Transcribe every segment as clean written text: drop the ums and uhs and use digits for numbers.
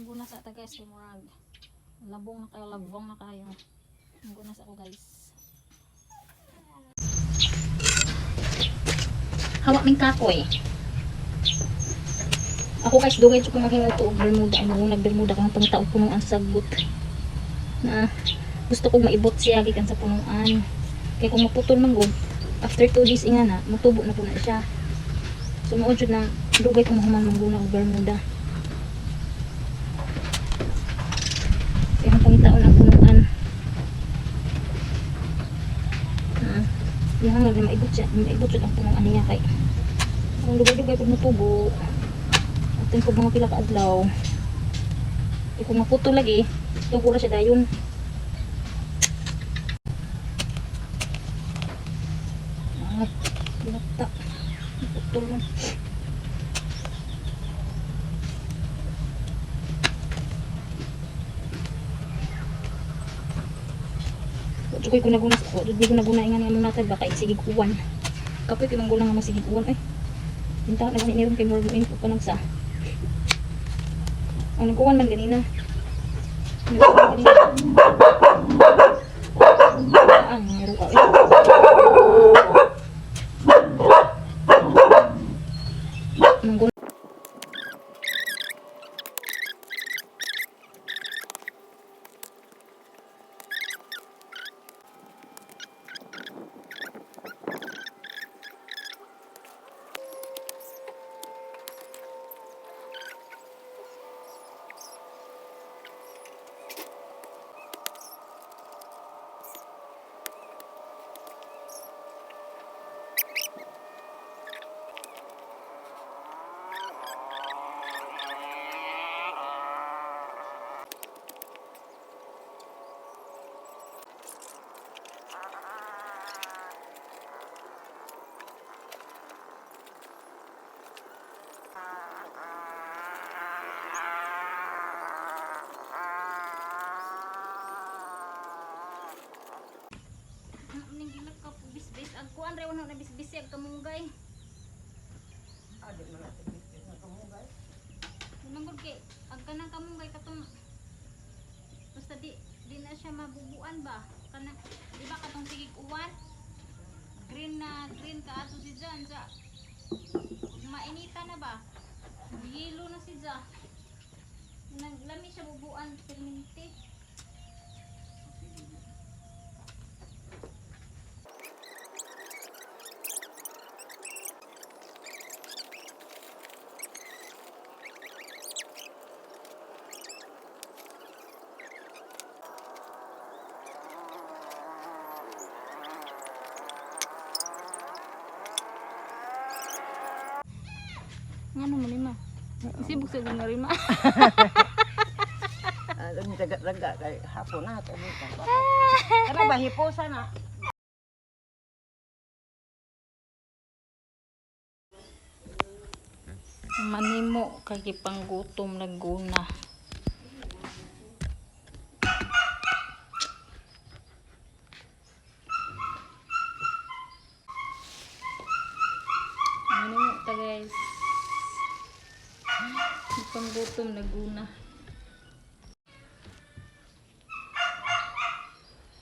Munggo na sa ta guys, kumurag. Labong na kayo, labong na kayo. Munggo na sa ako guys. Hawak ming kakoy. Ako guys, dugay ko maghingal to og Bermuda. Ano nag-Bermuda kang pangtaog punuan sa sagbot. Na gusto kong maibot siya gikan sa punuan. Kaya kung maputol man gud, after 2 days inga na, mutubo na po na siya. So maud jud nang dugay ko mahuman mangguna og Bermuda. Kaya ang pangitaon ang punuan. Yung hanggang na maibot siya, maibot jud ang punuan niya kay ang dugay-dugay pag mutubo. Atin ko mga pila ka adlaw. Kung maputol lagi, tubo na siya dayon. Pinata. Putol na. Wala ko naguna. Wala ko naguna ingan nga natay baka isigig uwan. Kapoy kay mangguna nga masigig uwan ay. Binta na ni ron kay more info pa nagsa. Ang nagkuwan man ganina. Ang ruka eh. Mangguna. Kuan rewan na bisbisi ag kamunggay. Adi man natin bisbis na kamunggay. Manggod kay ag kanang kamunggay katong basta di na siya mabubuan ba? Kanang di ba katong sigig uwan? Green ka ato si Jan sa mainita na ba? Yelo na si Jan. Naglami siya bubuan perminti. Ngano man lima? Sibuk sa nga rima. Ang daga-daga kay hapon na to dito. Kana ba hiposa na? Manimo kay panggutom Laguna. Manimo ta guys. Panggutom Laguna.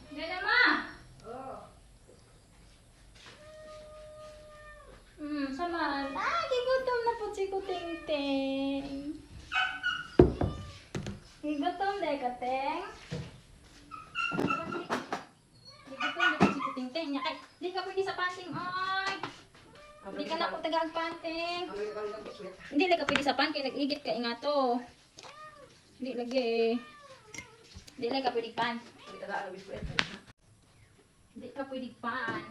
Gana ma? Oh. Saman. Gigutom na po si Kuting-ting. Gigutom dahil ka, Teng. Gigutom na po si Kuting-ting. Di ka pwede sa panting, ay. Di ka na po taga-panting. Hindi lang ka pwede sa pan, kaya nag-igit ka ingato. Hindi lagi. Hindi lang ka pwede pan. Hindi ka pwede pan.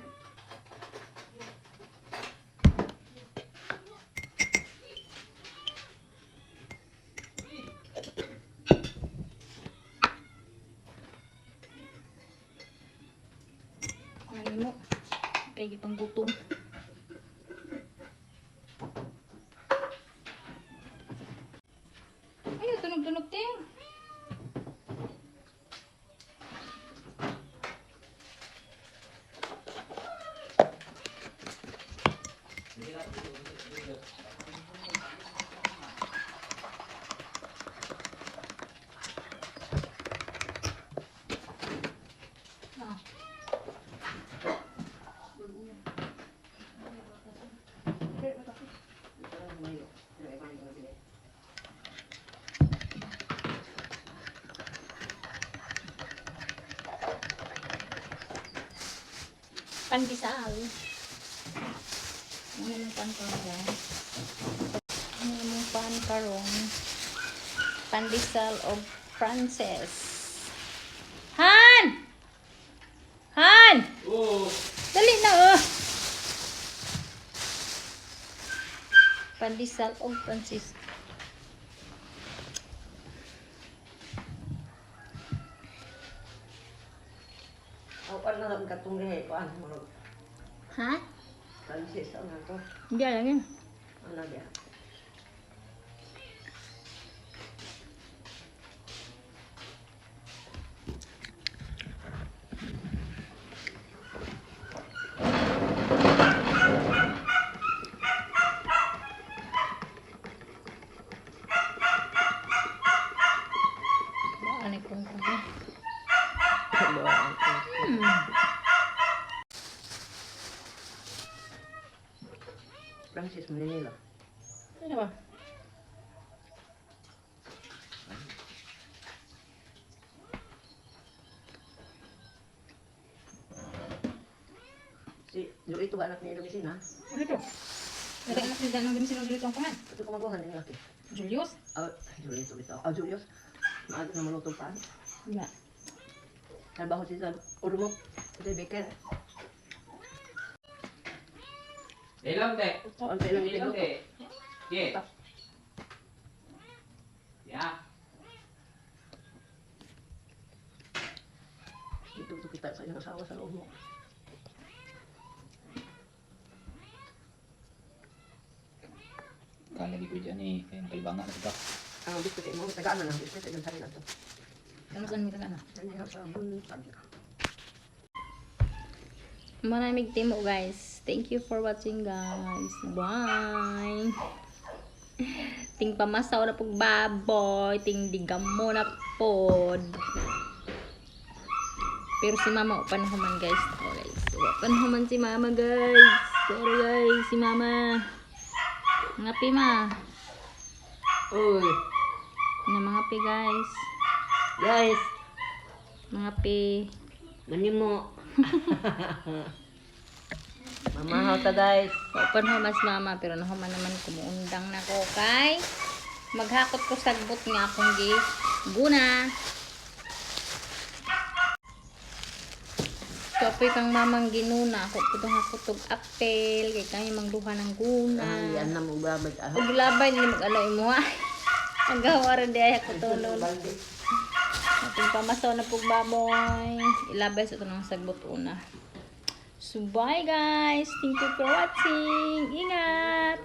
Ano mo? Kaya pang gutom. Ayaw, tunog-tunog ting. Mayo. Ay, mayo nga bili. Pandesal. Ano yung pan karon? Ano yung pan karon? Pandesal of Frances. Han! Han! Oo. Dali na Pandesal of Frances. Awan na lang katong lihe ko ano mo. Ha? Francis ano to? Hindi lang yun. Ano dia? Ano kung kung Francis Manila. Ano ba? Si Joey itu anak ni Lucy na. Dito. Ada anak di dalam din sila dito ang pangan. Ito kumaguhan din laki. Julius? Julius ito. Julius. Maaga na malutong pa. Iya. Trabaho siya sa Urumok. Ito baker. Ilang dek? Ang kailang Ilang ito. dek? Ye. Ya. Dito kita sa iyong asawa sa loob mo. Kala di ko dyan eh. Kaya kalibangan na ito. Ang biskuit mo, tagaan na lang. Biskuit ay ganun na to. Ano saan mo na? Yan yung sa buntag. Maraming timo guys. Thank you for watching guys. Bye. Ting pamasaw na pong baboy. Ting digam mo na pod. Pero si mama upanhuman guys. Oh, guys. Upanhuman si mama guys. Sorry guys. Si mama. Ngapi ma. Uy, Ngapi guys. guys, Ngapi. manimo. Mamahaw ta guys. Upanhuman si mama. Pero nahuman naman kumuundang na ko kay. Maghakot ko sagbot nga akong guna. Kapoy kang mamang ginuna. Ako putong hakotog apel. Kay kaya mangduha ng guna. Yan na mo babad ah. Ug labay ni mag-alay mo ha. Ang gawara di ay ako tulon. Ating pamasaw na pug baboy. Ilabay sa tunang sagbot una. So bye guys. Thank you for watching. Ingat.